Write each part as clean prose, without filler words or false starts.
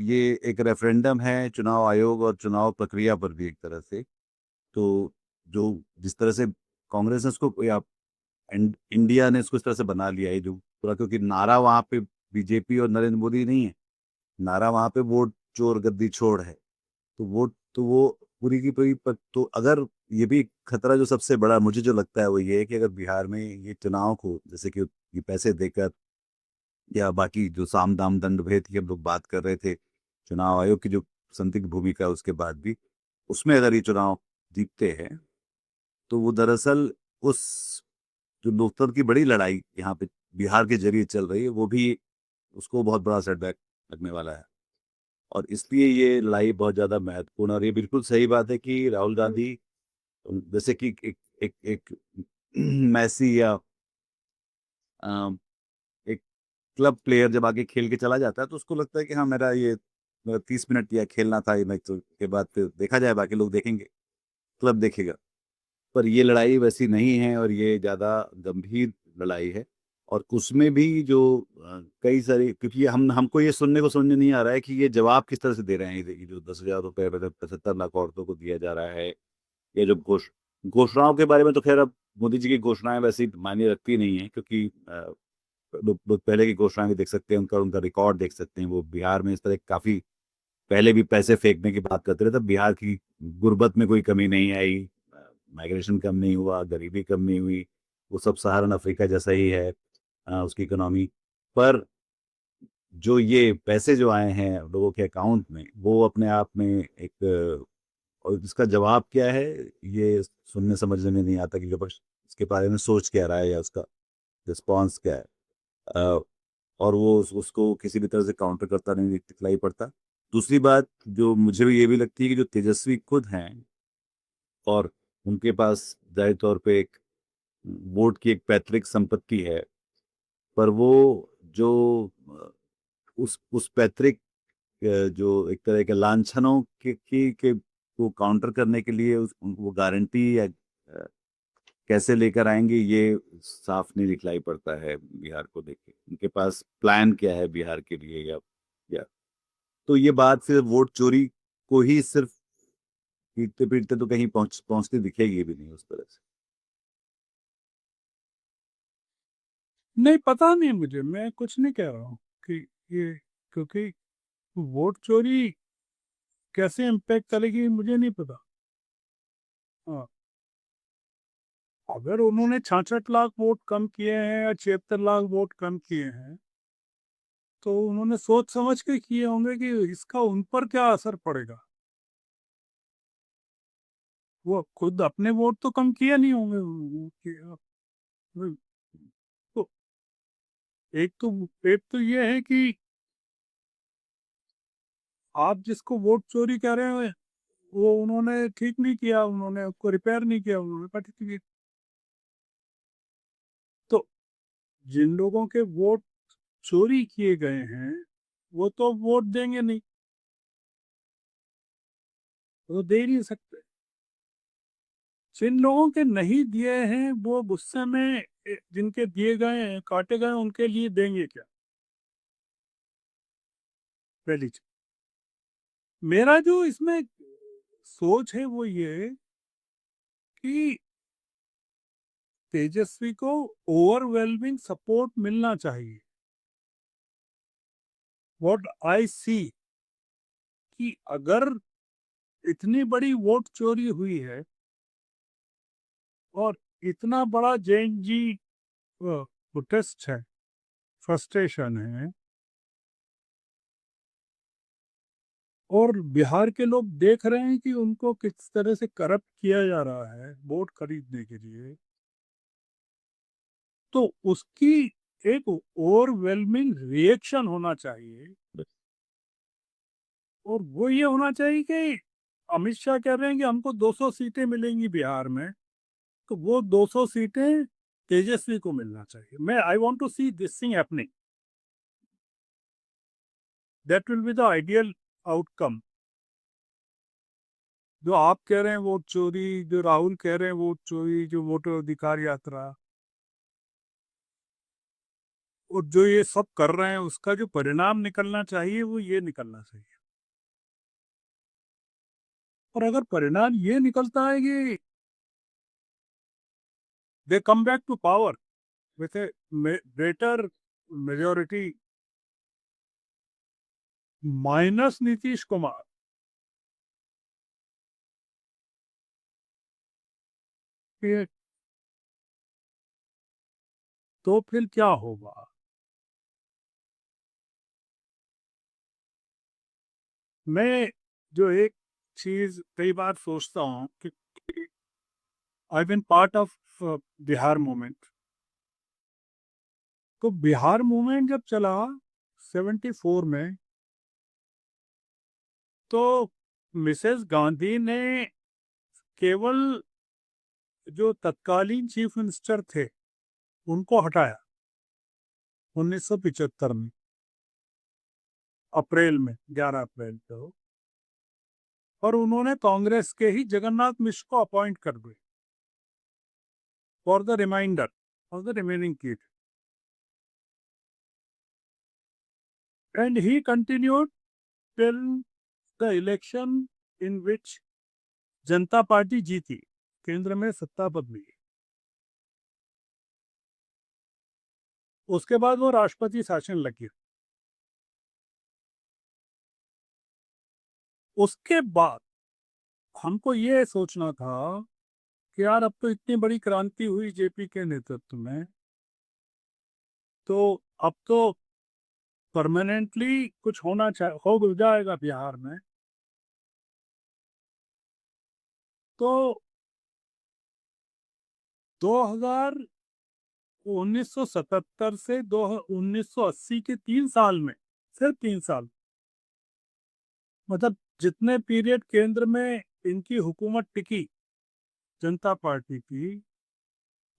ये एक रेफरेंडम है चुनाव आयोग और चुनाव प्रक्रिया पर भी एक तरह से। तो जो जिस तरह से कांग्रेस ने इसको या इंडिया ने इसको इस तरह से बना लिया है जो पूरा, क्योंकि नारा वहां पे बीजेपी और नरेंद्र मोदी नहीं है, नारा वहां पे वोट चोर गद्दी छोड़ है। तो वो पूरी की पूरी तो अगर ये भी खतरा जो सबसे बड़ा मुझे जो लगता है वो ये है कि अगर बिहार में ये चुनाव को जैसे कि ये पैसे देकर या बाकी जो साम दाम दंड भेद की हम लोग बात कर रहे थे, चुनाव आयोग की जो संदिग्ध भूमिका है उसके बाद भी, उसमें अगर ये चुनाव जीतते हैं तो वो दरअसल उस जो लोकतंत्र की बड़ी लड़ाई यहाँ पे बिहार के जरिए चल रही है वो भी उसको बहुत बड़ा सेटबैक लगने वाला है। और इसलिए ये लड़ाई बहुत ज्यादा महत्वपूर्ण, और ये बिल्कुल सही बात है कि राहुल गांधी जैसे कि एक मैसी या एक क्लब प्लेयर जब आगे खेल के चला जाता है तो उसको लगता है कि हाँ मेरा ये 30 मिनट या खेलना था, ये मैच तो के बाद फिर देखा जाए, बाकी लोग देखेंगे, क्लब देखेगा। पर ये लड़ाई वैसी नहीं है और ये ज्यादा गंभीर लड़ाई है। और उसमें भी जो कई सारी, क्योंकि हम हमको ये सुनने को समझ नहीं आ रहा है कि ये जवाब किस तरह से दे रहे हैं, ये जो 10,000 रुपए मतलब 75 लाख औरतों को दिया जा रहा है, ये जो घोषणाओं के बारे में तो खैर अब मोदी जी की घोषणाएं वैसे ही मायने रखती नहीं है, क्योंकि लोग पहले की घोषणाएं भी देख सकते हैं, उनका उनका रिकॉर्ड देख सकते हैं। वो बिहार में इस तरह काफी पहले भी पैसे फेंकने की बात करते रहे, तब बिहार की गुर्बत में कोई कमी नहीं आई, माइग्रेशन कम नहीं हुआ, गरीबी कम नहीं हुई। वो सब सहारन अफ्रीका जैसा ही है उसकी इकोनॉमी। पर जो ये पैसे जो आए हैं लोगों के अकाउंट में, वो अपने आप में एक और इसका जवाब क्या है, ये सुनने समझने में नहीं आता कि विपक्ष इसके बारे में सोच क्या रहा है या उसका रिस्पॉन्स क्या है। अ, और वो उसको किसी भी तरह से काउंटर करता नहीं दिखलाई पड़ता। दूसरी बात जो मुझे भी ये भी लगती है कि जो तेजस्वी खुद हैं और उनके पास जाहिर तौर पे एक वोट की एक पैतृक संपत्ति है, पर वो जो उस पैतृक जो एक तरह के लांछनों के को काउंटर करने के लिए वो गारंटी या कैसे लेकर आएंगे, ये साफ नहीं दिखलाई पड़ता है बिहार को देख के। उनके पास प्लान क्या है बिहार के लिए, या तो ये बात सिर्फ वोट चोरी को ही सिर्फ पीटते पीटते तो कहीं पहुंचती दिखेगी भी नहीं उस तरह से। नहीं, पता नहीं मुझे, मैं कुछ नहीं कह रहा हूँ कि ये, क्योंकि वोट चोरी कैसे इम्पेक्ट करेगी मुझे नहीं पता। हाँ, अगर उन्होंने 66 लाख वोट कम किए हैं या 76 लाख वोट कम किए हैं, तो उन्होंने सोच समझ के किए होंगे कि इसका उन पर क्या असर पड़ेगा। वो खुद अपने वोट तो कम किए नहीं होंगे तो एक तो ये है कि आप जिसको वोट चोरी कह रहे हैं वो उन्होंने ठीक नहीं किया, उन्होंने उसको रिपेयर नहीं किया, उन्होंने कट किया। तो जिन लोगों के वोट चोरी किए गए हैं वो तो वोट देंगे नहीं, वो तो दे ही नहीं सकते। जिन लोगों के नहीं दिए हैं वो गुस्से में जिनके दिए गए हैं काटे गए उनके लिए देंगे क्या, पहली चीज। मेरा जो इसमें सोच है वो ये कि तेजस्वी को ओवरवेलमिंग सपोर्ट मिलना चाहिए। व्हाट आई सी कि अगर इतनी बड़ी वोट चोरी हुई है और इतना बड़ा जैन जी प्रोटेस्ट है, फ्रस्ट्रेशन है, और बिहार के लोग देख रहे हैं कि उनको किस तरह से करप्ट किया जा रहा है वोट खरीदने के लिए, तो उसकी एक ओवरवेलमिंग रिएक्शन होना चाहिए। और वो ये होना चाहिए कि अमित शाह कह रहे हैं कि हमको 200 सीटें मिलेंगी बिहार में, तो वो 200 सीटें तेजस्वी को मिलना चाहिए। मैं I want to see this thing happening, that will be the ideal outcome. जो आप कह रहे हैं वोट चोरी, जो राहुल कह रहे हैं वोट चोरी, जो वोटर अधिकार यात्रा, और जो ये सब कर रहे हैं उसका जो परिणाम निकलना चाहिए वो ये निकलना चाहिए। और अगर परिणाम ये निकलता है कि they come back to power with a greater majority minus Nitish Kumar, ये तो फिर क्या होगा? मैं जो एक चीज कई बार सोचता हूँ कि I been part of Bihar movement. तो बिहार मूवमेंट जब चला 74 में, तो मिसेस गांधी ने केवल जो तत्कालीन चीफ मिनिस्टर थे उनको हटाया 1975 में, अप्रैल में, 11 अप्रैल को, और उन्होंने कांग्रेस के ही जगन्नाथ मिश्र को अपॉइंट कर दिया for the reminder of the remaining seat, and he continued till the election in which Janata Party जीती, केंद्र में सत्ता बदली। उसके बाद वो राष्ट्रपति शासन लगी। उसके बाद हमको ये सोचना था कि यार अब तो इतनी बड़ी क्रांति हुई जेपी के नेतृत्व में, तो अब तो परमानेंटली कुछ होना हो जाएगा बिहार में। तो 2000 1977 से 1980 के 3 साल में, सिर्फ 3 साल, मतलब जितने पीरियड केंद्र में इनकी हुकूमत टिकी जनता पार्टी की,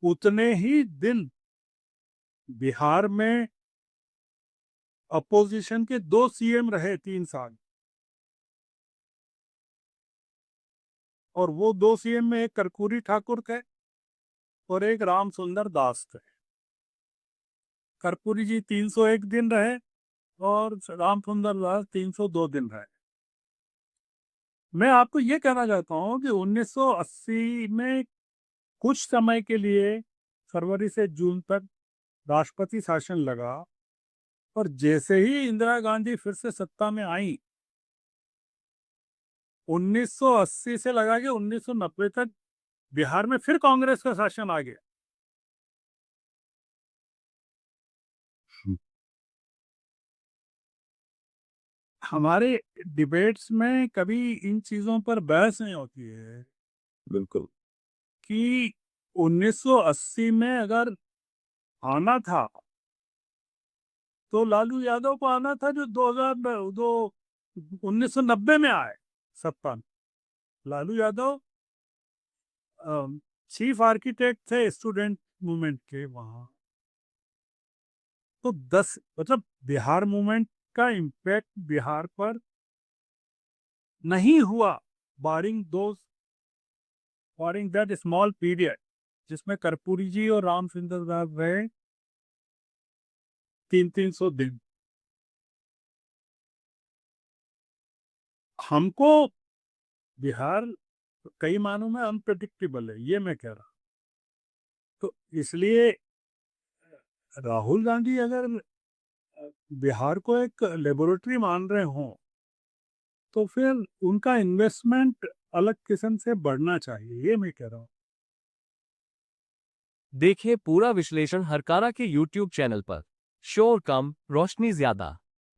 उतने ही दिन बिहार में अपोजिशन के 2 सीएम रहे 3 साल। और वो 2 सीएम में एक कर्पूरी ठाकुर थे और एक राम सुंदर दास थे। कर्पूरी जी 301 दिन रहे और राम सुंदर दास 302 दिन रहे। मैं आपको ये कहना चाहता हूँ कि 1980 में कुछ समय के लिए, फरवरी से जून तक राष्ट्रपति शासन लगा, और जैसे ही इंदिरा गांधी फिर से सत्ता में आई, 1980 से लगा के 1990 तक बिहार में फिर कांग्रेस का शासन आ गया। हमारे डिबेट्स में कभी इन चीजों पर बहस नहीं होती है बिल्कुल। कि 1980 में अगर आना था तो लालू यादव को आना था, जो 1990 में आए सत्ता में। लालू यादव चीफ आर्किटेक्ट थे स्टूडेंट मूवमेंट के वहां। तो 10, मतलब बिहार मूवमेंट का इम्पैक्ट बिहार पर नहीं हुआ, बारिंग दैट स्मॉल पीरियड जिसमें कर्पूरी जी और राम सुंदर दास रहे 300 दिन। हमको बिहार कई मानों में अनप्रेडिक्टेबल है, ये मैं कह रहा हूं। तो इसलिए राहुल गांधी अगर बिहार को एक लेबोरेटरी मान रहे हों, तो फिर उनका इन्वेस्टमेंट अलग किस्म से बढ़ना चाहिए, ये मैं कह रहा हूँ। देखिए पूरा विश्लेषण हरकारा के YouTube चैनल पर। शोर कम, रोशनी ज्यादा।